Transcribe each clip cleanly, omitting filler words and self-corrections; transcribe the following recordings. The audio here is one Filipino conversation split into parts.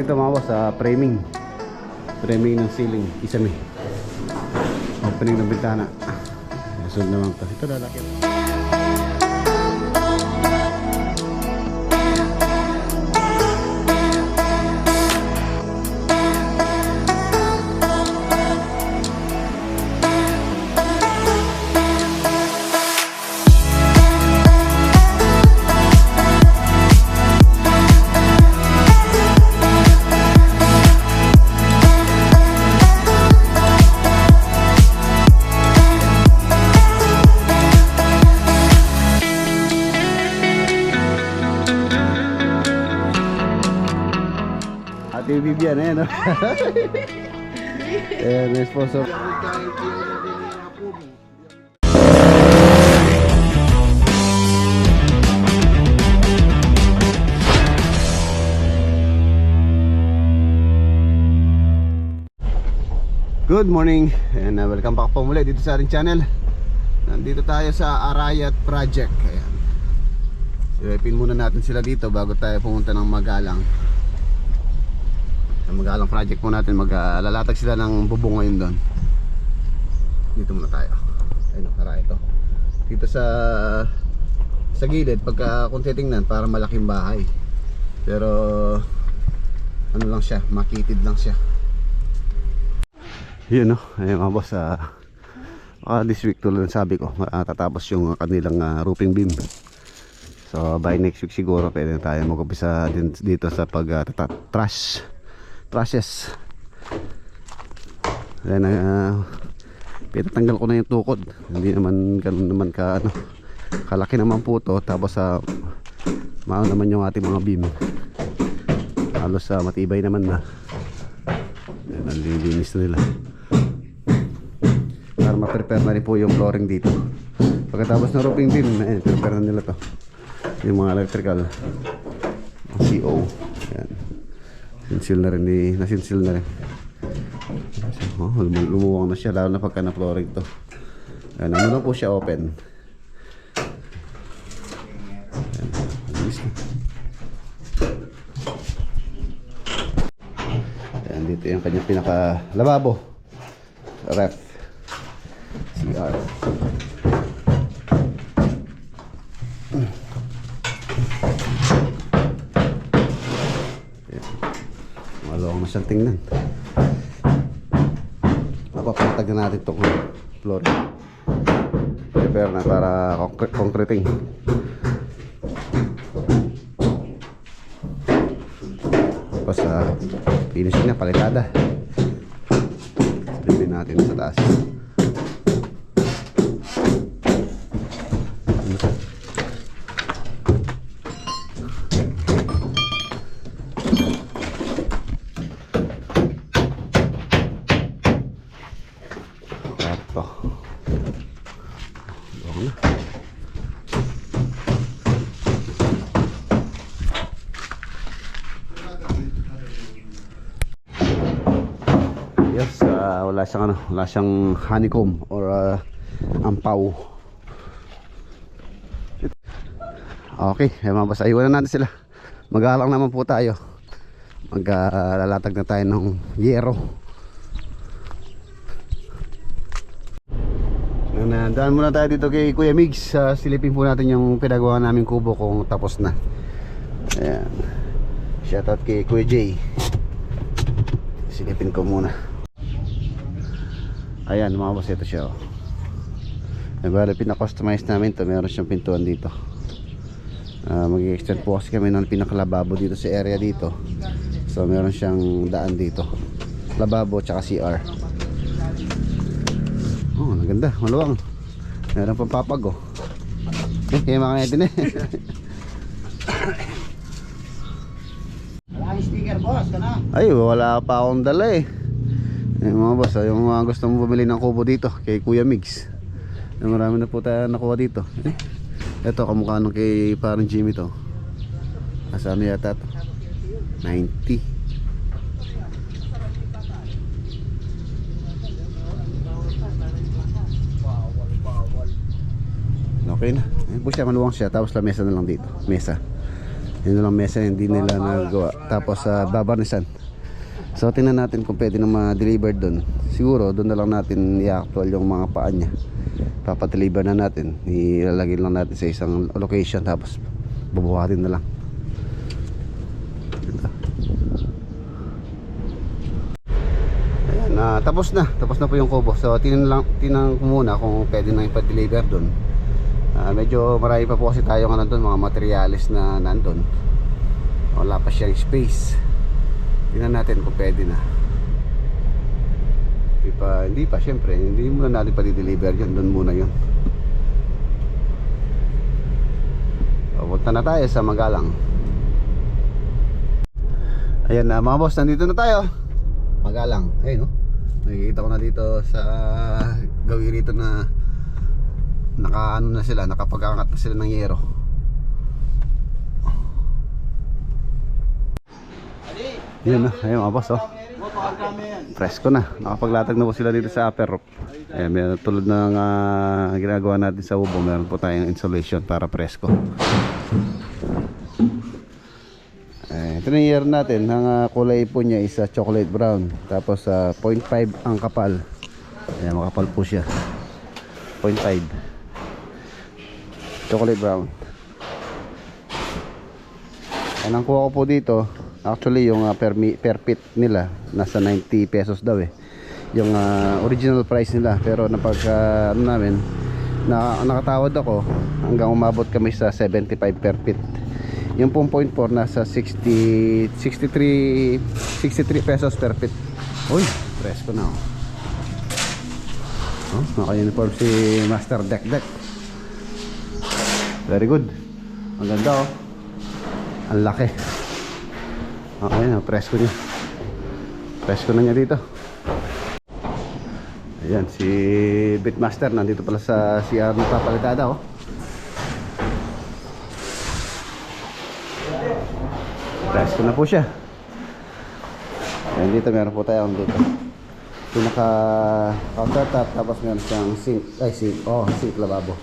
dito mga boss sa framing. Framing ng ceiling, kisame. Opening ng bintana. Sunod naman to. Ito lalaki. Ate Vivian, no? May sponsor. Good morning and welcome back po muli dito sa ating channel. Nandito tayo sa Arayat Project. Ayan. Silipin muna natin sila dito bago tayo pumunta ng Magalang. Sa Magalang project po natin, maglalatag sila ng bubong ngayon doon. Dito muna tayo. Ayun, Arayat ito. Dito sa gilid, pagka kung titingnan, para malaking bahay. Pero ano lang siya, makitid lang siya. Yun, no? Ayun mga boss, this week tulad ng sabi ko, tatapos yung kanilang roofing beam. So by next week siguro pwede na tayo mag-umpisa din dito sa trusses. Then pinatanggal ko na yung tukod. Hindi naman ganun naman kalaki naman po to. Tapos maano naman yung ating mga beam. Halos matibay naman na. Yan, nalilinis na nila para ma-prepare na rin po yung flooring dito. Pagkatapos ng roofing beam, prepare na nila to, yung mga electrical CO. Yan, sinsil na rin, nasinsil na rin. Lumuwang na siya, lalo na pagka na flooring to. Yan, ano lang po siya, open. Yan, dito yung kanyang pinaka lababo, ref, CR. Malawang na siyang tingnan. Mapapatag na natin itong floor. Prepare na para concreting. Tapos finishing na, palitada. Silipin natin sa taas. Yes, wala siyang honeycomb or ampaw. Okay, mga boss, iwan na natin sila. Magalang naman po tayo. Maglalatag na tayo ng yero. Daan muna tayo dito kay Kuya Migs. Silipin po natin yung pinagawa naming kubo kung tapos na. Ayan. Shoutout kay Kuya Jay. Silipin ko muna. Ayan mga boss, ito siya. Bale, pina-customize namin to. Meron siyang pintuan dito. Mag-extend po kasi kami ng pinakalababo dito sa area dito. So meron siyang daan dito, lababo tsaka CR. Oh, maganda, maluwang. Meron pang papag, oh. Kaya mga ngayon din eh. Wala sticker, boss, ka na? Ay, wala pa akong dala eh. Mga boss, yung mga gusto mong bumili ng kubo dito kay Kuya Migs, marami na po tayo nakuha dito. Ito, kamukha nung kay parang Jimmy to. Asano yata to? 90. Okay na. Ayun po siya, maluwang siya. Tapos lamesa na lang dito. Mesa. Yun na lang mesa hindi nila nagawa. Tapos babarnisan. So tingnan natin kung pwede na ma-deliver doon. Siguro doon na lang natin i-actual yung mga paa niya. Papadeliver na natin. Ilalagay lang natin sa isang location, tapos bubuhatin na lang. Ayan, tapos na po yung kubo. So tingnan ko muna kung pwede na ipa-deliver doon. Medyo marami pa po kasi tayo nandun, mga materials na nandun. Wala pa siyang space. Tingnan natin kung pwede na. Hindi pa syempre, hindi muna natin pa di-deliver yun. Doon muna yun. Punta na tayo sa Magalang. Ayan na mga boss, nandito na tayo. Magalang, ayun no. Nakikita ko na dito sa gawin rito na nakaano na sila, nakapag-angat na sila ng yero. Yun na, ayun mga boss oh. Presko na, nakapaglatag na po sila dito sa upper roof. Ayan, may tulad ng ginagawa natin sa ubo, meron po tayong insulation para presko. Ito na yung yero natin, ang kulay po niya is chocolate brown. Tapos 0.5 ang kapal. Ayan, makapal po siya, 0.5 chocolate brown. Ang kuha ko po dito, actually yung per feet nila nasa 90 pesos daw yung original price nila. Pero ano namin, nakatawad ako hanggang umabot kami sa 75 per feet. Yung 0.4 nasa 63 pesos per feet. Uy, presko na naka-uniform si Master Dek. Very good. Ang ganda ang laki. Okay na, presko niya. Presko na niya dito. Ayan, si Bitmaster nandito pala sa CR na papalitada Presko na po siya. Ayan, dito meron po tayo dito. Pinaka countertop, tapos meron siyang sink, sink lababo.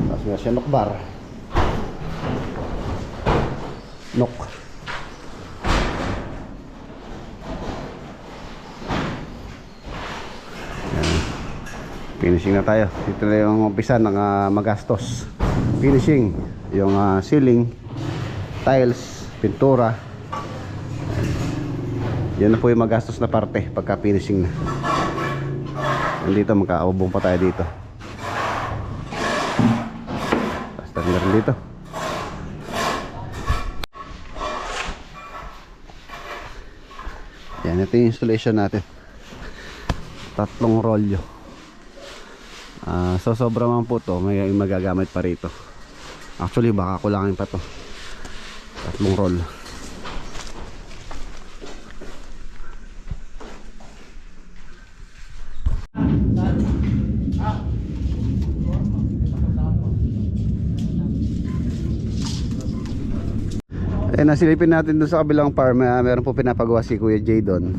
Tapos meron siyang knockbar. Finishing na tayo. Dito na yung umpisa ng magastos. Finishing, yung ceiling, tiles, pintura. Yan na po yung magastos na parte pagka finishing na. Nandito magkakaubong pa tayo dito. Basta na rin dito. Yan, ito yung installation natin. 3 rolyo. So sobra man po to, may magagamit pa rito. Actually baka kulangin pa to. 3 roll. Nasilipin natin doon sa kabilang farm. Meron po pinapagawa si Kuya Jay doon.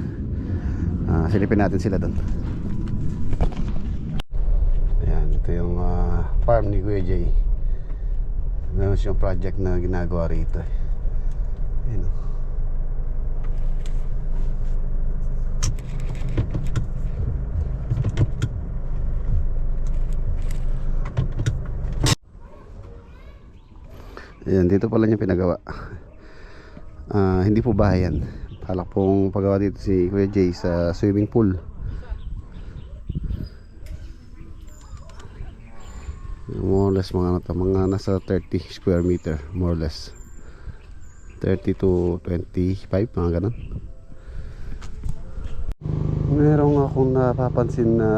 Silipin natin sila doon. Ayan, ito yung farm ni Kuya Jay. Meron siyang project na ginagawa rito. Ayan. Ayan, dito pala niya pinagawa. Hindi po bahay yan. Halak pong pagawa dito si Kuya Jay sa swimming pool. More or less mga nasa 30 square meter, more or less 30 to 25, mga ganun. Meron akong napapansin na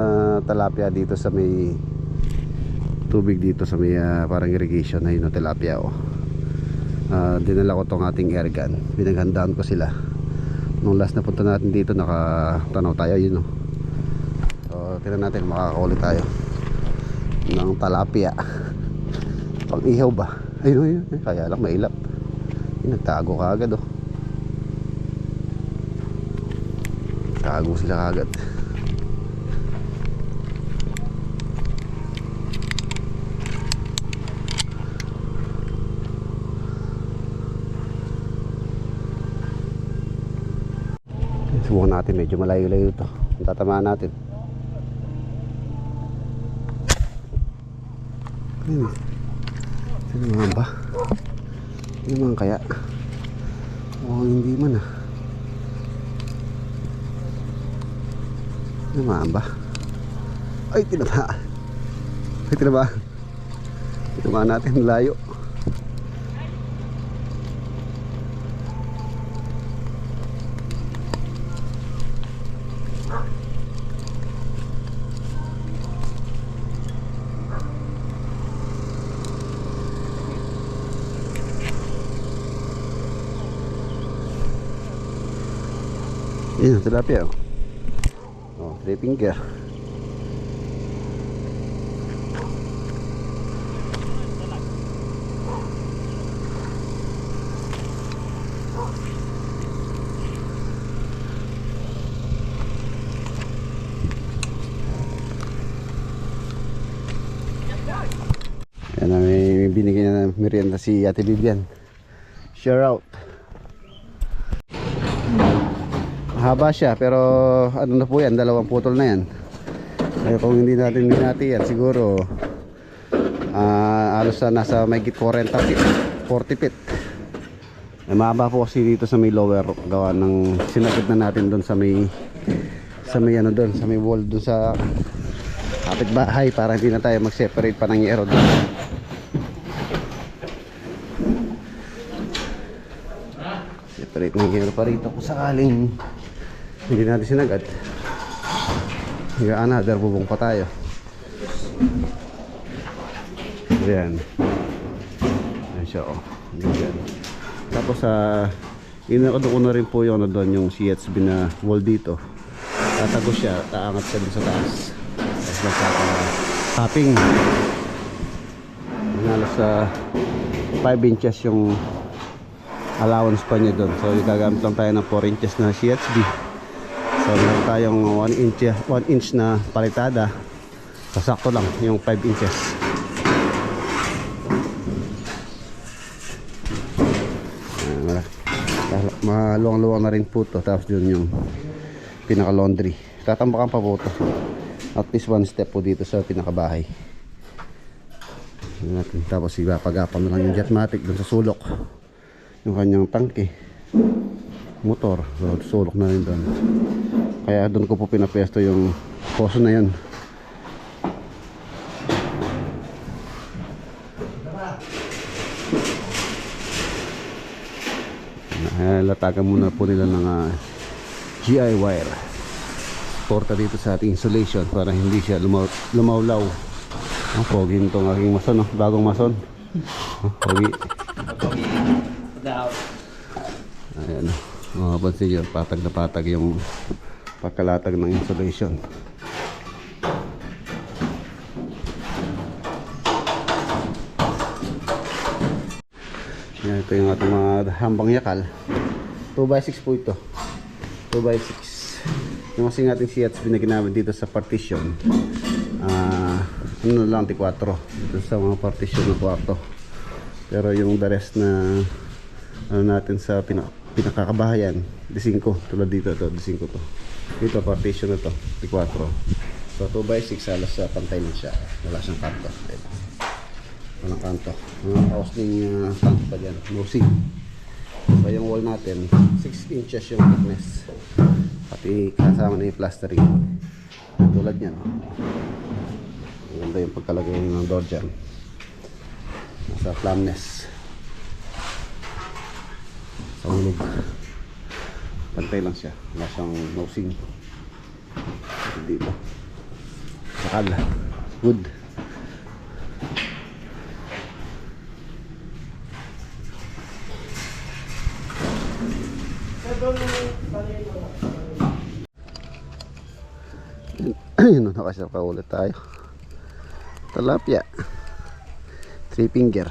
tilapia dito sa may tubig dito sa may parang irrigation na yun, tilapia dinala ko tong ating air gun, pinaghandaan ko sila nung last na punta natin dito. Nakatanaw tayo yun so tingnan natin makakaulit tayo ng tilapia pang ihaw ba. Ayun, kaya lang mailap, nagtago ka agad tago sila agad. Subukan natin, medyo malayo-layo ito. Tatamaan natin. Sino naman ba? Sino naman kaya? Hindi man ah. Sino naman ba? Ay, tinamaan. Ay, tinamaan. Tinamaan natin, layo. Yan, tilapia oh. Oh, 3 finger. Yan na, may binigyan na merienda si Ate Vivian. Share out. Mahaba siya pero ano na po yan, 2 putol na yan. Kaya kung hindi natin minati yan, siguro alos na nasa mahigit 40 feet, 40 feet. Mahaba po kasi dito sa may lower rock, gawa ng sinagad na natin doon sa may ano doon, sa may wall doon sa kapitbahay para hindi na tayo mag-separate pa ng yero doon. Separate ng yero pa rito kung sakaling hindi natin sinagad. Another bubong pa tayo. Ayan. Ayan siya oh. Ayan. Tapos inakado ko na rin po yung ano doon, yung CHB na wall dito. Tatago siya, taangat siya doon sa taas. Tapos magkaka-tapping. Halos sa 5 inches yung allowance pa niya doon. So gagamit lang tayo ng 4 inches na CHB. So meron tayong 1 inch na palitada. Sasakto lang yung 5 inches. Maluwang-luwang na rin po to. Tapos yun yung pinaka laundry. Tatambakan pa po to. At least 1 step po dito sa pinakabahay. Tapos ipapagapang na lang yung jetmatic dun sa sulok. Yung kanyang tangke, motor, so sulok na rin doon. Kaya doon ko po pinapesto yung poso na yun. Latagan muna po nila ng GI wire porta dito sa ating insulation para hindi siya lumawlaw. Ang pogi nitong aking mason, no? Bagong mason. Pogi. Ayan, mapapansin nyo, patag na patag yung pagkalatag ng insulation. Yan, ito yung ating mga hambang yakal. 2x6 po ito. 2x6. Yung kasing ating CHB na ginamit dito sa partition, ano lang, 4 dito sa mga partition ng kwarto. Pero yung the rest na ano natin sa pinakakabahayan, 5 tulad dito, to 5 to. Dito partition na to, 4. So 2x6 halos pantay na siya. Wala siyang kanto. Walang kanto. Mga kausling tank pa dyan, nosing. So yung wall natin 6 inches yung thickness, pati kasama na yung plastering tulad nyan. Maganda yung pagkalagay ng door dyan, nasa flamness sa ulog, pantay lang siya, wala siyang nosing dito. Sakal, wood. Ayun, nakasarap ulit tayo. Tilapia 3 finger.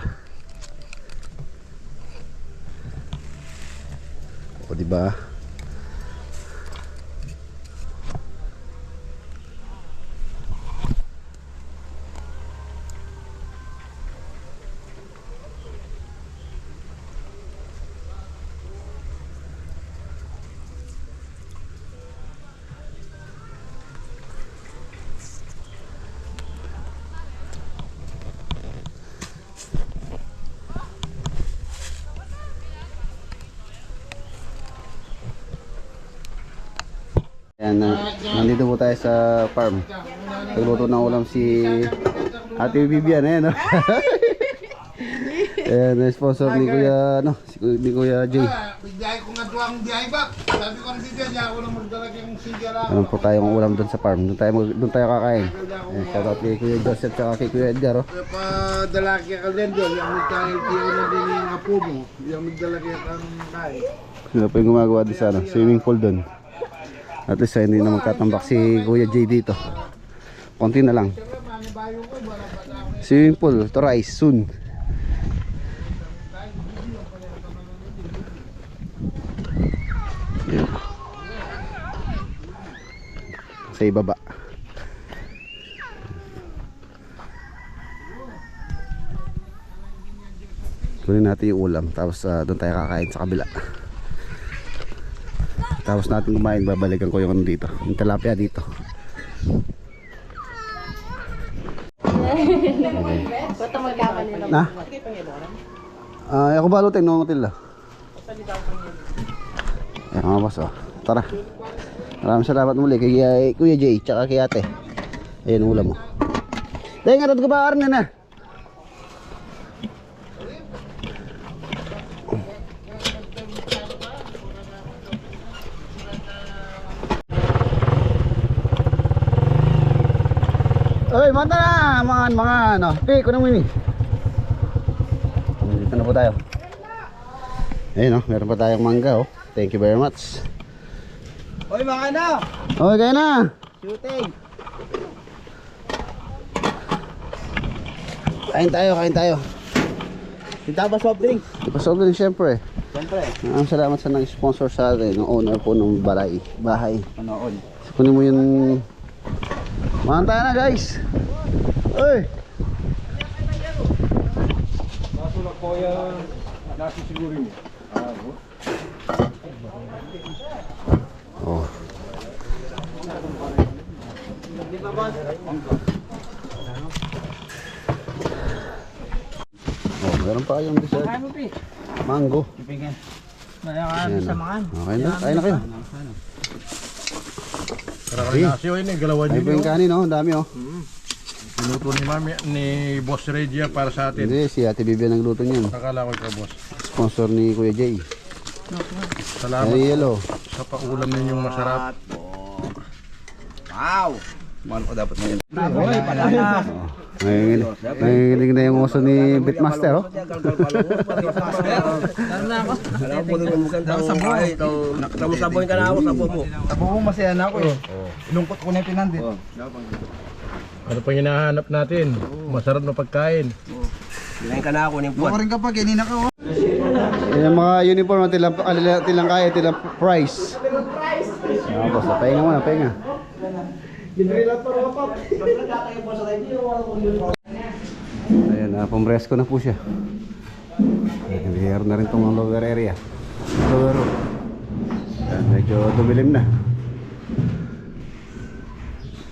O diba? And nandito po tayo sa farm. Nagluto ng ulam si Ate Vivian, no? Ayan, sponsor ni Kuya, ni Kuya Jay. Bigay ko nga tuwang diay ba? Sabi ko na si Diyan, ako lang magdalag yung sigara. Meron po tayong ulam doon sa farm. Doon tayo kakain. Ayan, shoutout kay Kuya Joseph at kay Kuya Edgar. Kaya pa dalaki ka din doon, yung magkakil na din yung apo mo, yung magdalaki ang kain. Sila po yung gumagawa doon sa swimming pool doon. At least hindi na magtatambak si Kuya Jay dito. Konti na lang. Swimming pool, to rise soon. Yan. Sa ibaba. Kunin natin yung ulam, tapos doon tayo kakain sa kabila. Tapos natin kumain, babalikan ko yung ano dito, yung tilapia dito. Na? Ako balutin no Matilda. Ayan mga boss, tara. Maraming salamat muli kay Kuya Jay tsaka kay ate. Ayan ulam mo. Dahil nga ko ba arne na? Oy, mata na mga ano. Kuno mo ini. Dito na po tayo. Ayun meron pa tayong mangga Thank you very much. Oy mga ano! Okay, kaya na. Shooting! Kain tayo. Kita ba soft drink? Ipasolve din syempre. Siyempre. Salamat sa nag-sponsor sa atin, ng owner po ng bahay. Panood. Kunin mo yung manta na guys. Oy. Nasulak ko yung nasi siguro mo. Oh. Meron pa kayong dessert. Mango. Ayan, samahan. Okay na, kain na kayo. Nasi yun galawan Ay po yung kanin ang dami Pinuto ni Mami, ni Boss Regia para sa atin. Hindi, si Ate Vivian nagluto niyan. Nakala ko ikaw, Boss. Sponsor ni Kuya Jay. Salamat Ay, yellow. sa paulam ninyong masarap. Wow! Mahal ko dapat ngayon. Ay, pala na. Nanginginig na yung uso ni Bitmaster. Alam ko din mo kanta sa buhay. Nakasaboy ka na ako sa buho mo. Tabuhong masaya na ako Ilungkot ko na yung pinandit. Ano pang hinahanap natin? Masarap na pagkain. Bilayin ka na ako ng puwan. rin kapag inina ka Yung mga uniform na tilang kaya, tilang price. Boss, pahinga muna, pahinga. Ayan, pumresko na po siya. Nabihir na rin itong lower area. Lower room. Ayan, medyo dumilim na.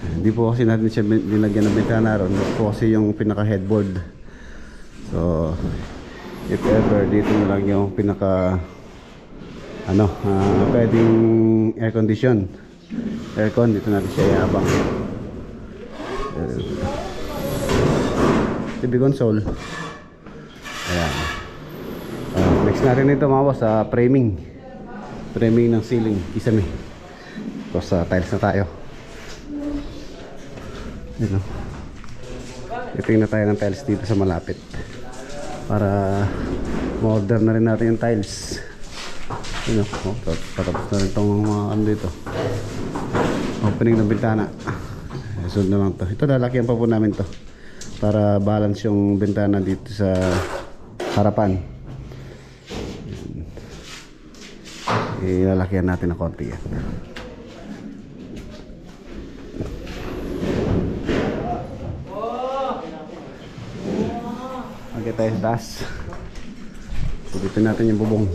Hindi po kasi natin siya dinagyan ng bintana ron. Ito po kasi yung pinaka headboard. So if ever dito na lang yung pinaka pwedeng air condition. Aircon, dito natin siya iabang. TV console. Ayan. Next natin ito mga boss sa framing. Framing ng ceiling, kisame. Tapos tiles na tayo. Iping na tayo ng tiles dito sa malapit para ma-order na rin natin yung tiles. Patapos na rin itong mga dito, opening ng bintana. Sunod na lang to. Ito lalakyan pa po namin to para balance yung bintana dito sa harapan. Ilalakyan natin ng konti yan. Okay tayo sa taas. Sulitin natin yung bubong.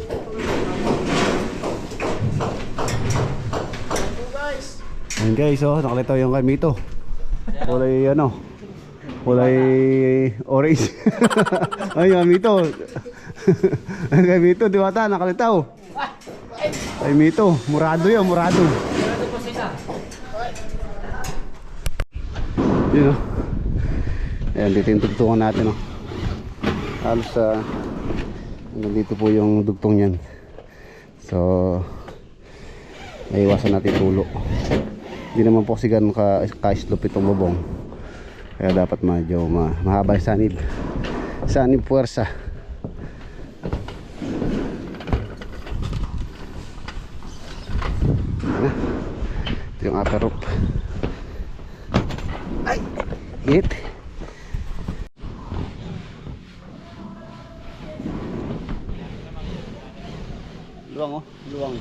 Ayan guys, nakalitaw yung kay Mito. Kulay kulay orange. Ayun, Mito. Kay Mito, diwata, nakalitaw. Kay Mito, murado yun, murado. Yun o. Ayan, dito yung tugtungan natin o. Halos nandito po yung dugtong yan. So naiwasan natin tulo. Hindi naman po kasi ganun ka-slope itong bubong. Kaya dapat medyo mahaba yung sanib. Sanib puwersa. Ito yung upper rope. Ay! Hit! Luwang oh, luwang.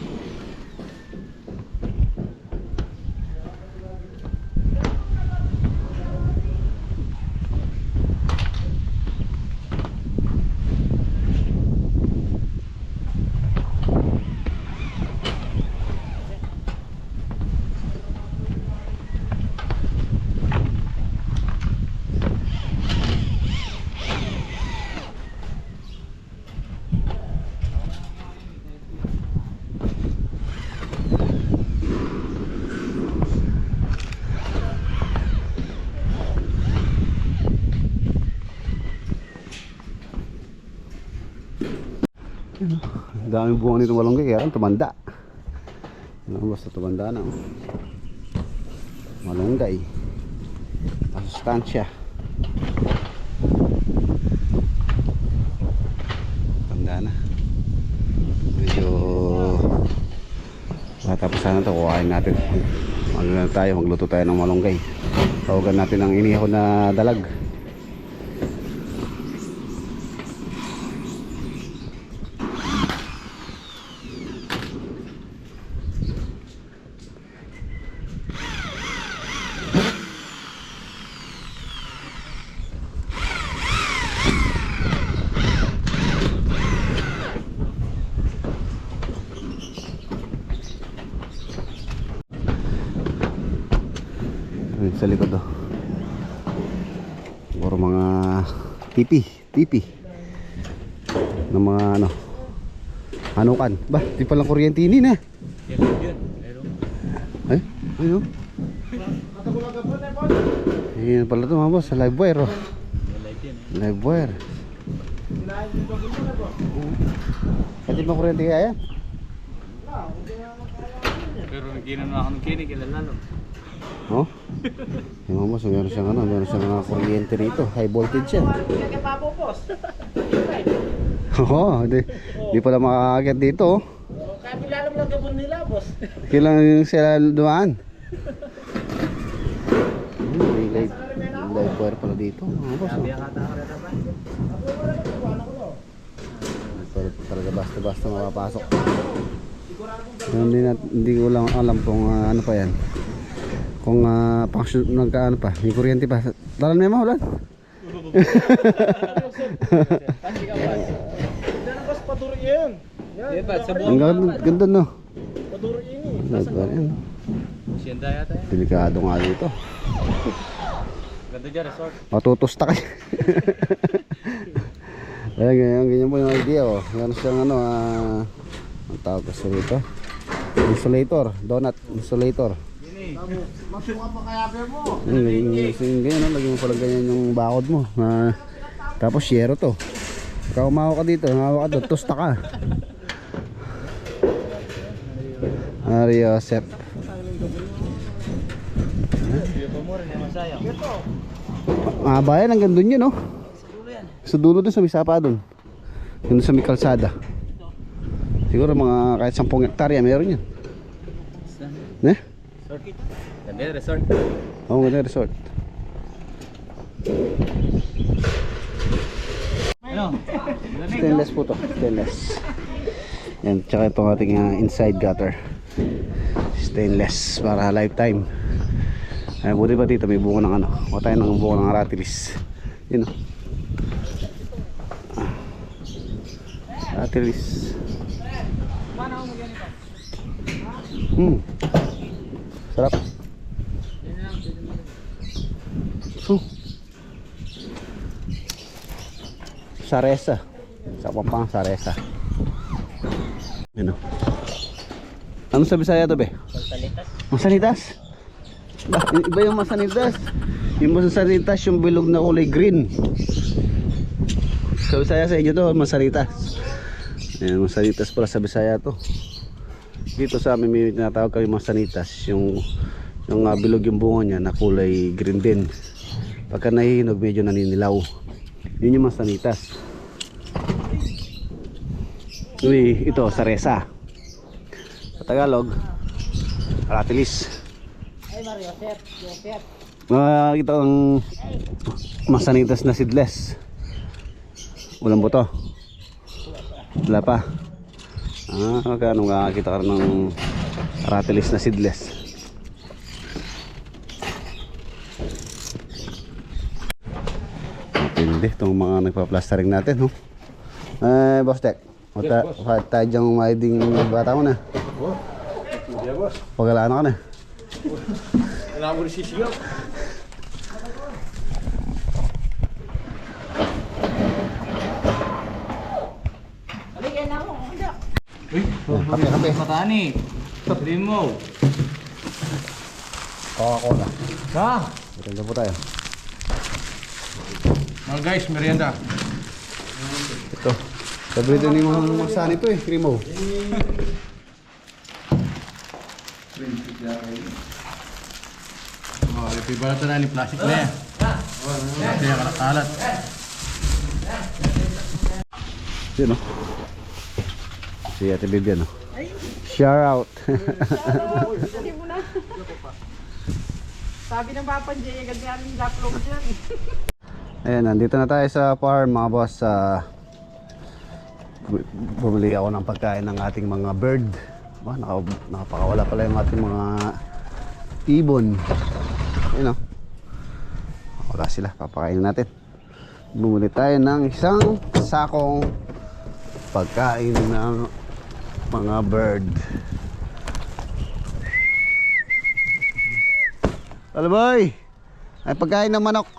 Ang daming bunga nito malunggay kaya rin tumanda. Basta tumanda na oh. Malunggay masustansya. Tanda na. Medyo matapos sana ito, kuhain natin. Magluto tayo ng malunggay. Tawagan natin ang inihaw na dalag. Sa likod oh. Puro mga tipi ng mga ano hanukan. Ba, di palang kuryente ini na. Ay, ayun. Ayan pala ito mga boss, live wire oh. Live wire. Pati ba kuryente kaya yan? Pero nagkinan na ako ng kinig, ilalalo. Oh? Yung mga boss, meron siyang kuryente rito. High voltage yan. Oo, di pala makakakyat dito oh. Kapilalam lang gabon nila, boss. Kailangan sila dumaan. Live wire pala dito mga boss oh. Talaga basta makapasok. Hindi ko lang alam kung ano pa yan. Kung function nagkaano pa, may kuryente pa. Dalan mo yan mahulan. Ang ganda no. Delikado nga dito. Ganda dyan, resort. Matutusta kayo. Ayan, ganyan po yung idea oh. Meron siyang ano, ang tawag kasi rito, insulator, donut insulator. Masuka pa kaya mo. Ganyan, lagyan mo pala ganyan yung bakod mo. Tapos yero to. Pagka umawa ka dito, umawa ka doon, tusta ka. Ariosep. Mahaba yan, hanggang doon yun oh. Sa dulo doon, sa may sapa doon. Doon sa may kalsada. Siguro mga kahit 10 hektarya meron yan. Ne? Ganda resort. Oo, ganda resort. Ano? Stainless po to, stainless. Yan, tsaka itong ating inside gutter. Stainless para lifetime. Ay, buti pa dito may bunga ng ano. O tayo ng bunga ng ratilis. Yun o. Ratilis. Sarap. Saresa. Sa Pampang Saresa. Ano? Ano sa Bisaya to be? Masanitas. Masanitas? Iba yung masanitas. Yung masaritas, yung bilog na kulay green. Sa Bisaya sa inyo to, masaritas. Ayan, masaritas pala sa Bisaya to. Dito sa amin may tinatawag kami masanitas. Yung bilog yung bunga niya na kulay green din. Pagka nahihinog medyo naninilaw. Yun yung masanitas. Uy, ito, saresa. Sa Tagalog, aratilis. Ito ang masanitas na seedless. Walang buto. Wala pa. Magkano makakita ka ng aratilis na seedless. Hindi, itong mga nagpa-plastering natin, no? Boss Tek, tayo dyang maiding bata mo na. Hindi boss. Pagalaan ka na. Kailangan mo rin sisigaw. Kape. Matani. Sabihin mo. Coca-Cola. Ha? Ito po tayo. Mga guys, merienda. Ito. Sabi ito ni mga saan ito eh, Cremo. Ito iba na ito na ni plastic na yan. Kaya kalakalat. Yun o. Si Ate Bibian o. Shout out. Hindi mo na. Sabi ng Papa Jay, agad yan yung upload dyan. Ayan, nandito na tayo sa farm mga boss. Bumili ako ng pagkain ng ating mga bird. Nakapakawala pala yung ating mga ibon. Ayun o. Wala sila, papakainin natin. Bumili tayo ng isang sakong pagkain ng mga bird. Hello boy! Ay pagkain ng manok.